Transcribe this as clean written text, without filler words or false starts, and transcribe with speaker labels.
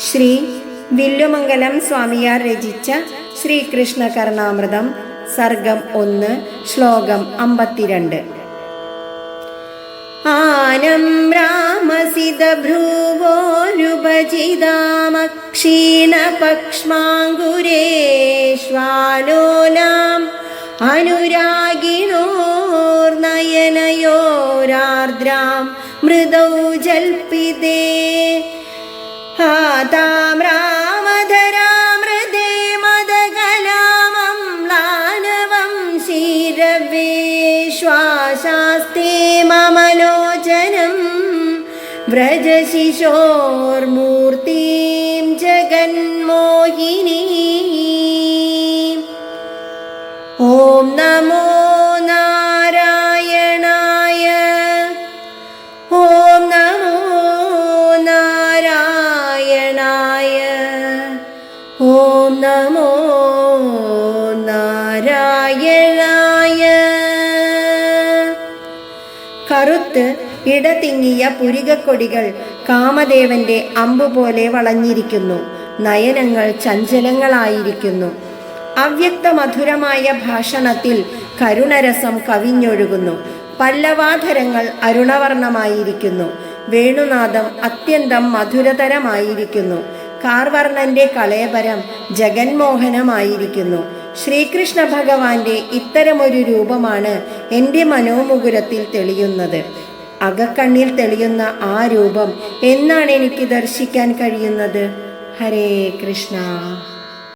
Speaker 1: ശ്രീ വില്ലുമംഗലം സ്വാമിയാർ രചിച്ച ശ്രീകൃഷ്ണ കർണാമൃതം സർഗം 1 ശ്ലോകം 52. ആനം രാമസിതഭ്രുവോരുപജിതാമക്ഷീണപക്ഷ്മാങ്കുരേഷ്വാലോലാം അനുരാഗിണോർനയനയോരാർദ്രാം മൃദൗ ജൽപിതേ താം രാമധരാമൃതേ മദകലാമം ലാനവം ശിരവേ ശ്വാസാസ്തേ മമലോചനം വ്രജശിശോർമൂർത്തിം ജഗന്മോഹിനി. ഓം നമോ നാരായണായ. ഓം നമോ നാരായണായ. ഓം നമോ നാരായണായ. കറുത്ത് ഇടതിങ്ങിയ പുരികക്കൊടികൾ കാമദേവന്റെ അമ്പുപോലെ വളഞ്ഞിരിക്കുന്നു. നയനങ്ങൾ ചഞ്ചലങ്ങളായിരിക്കുന്നു. അവ്യക്ത മധുരമായ ഭാഷണത്തിൽ കരുണരസം കവിഞ്ഞൊഴുകുന്നു. പല്ലവാധരങ്ങൾ അരുണവർണമായിരിക്കുന്നു. വേണുനാദം അത്യന്തം മധുരതരമായിരിക്കുന്നു. കാർവർണന്റെ കളേബരം ജഗന്മോഹനമായിരിക്കുന്നു. ശ്രീകൃഷ്ണ ഭഗവാന്റെ ഇത്തരമൊരു രൂപമാണ് എൻ്റെ മനോമുകുരത്തിൽ തെളിയുന്നത്. അകക്കണ്ണിൽ തെളിയുന്ന ആ രൂപം എന്നാണ് എനിക്ക് ദർശിക്കാൻ കഴിയുന്നത്? ഹരേ കൃഷ്ണ.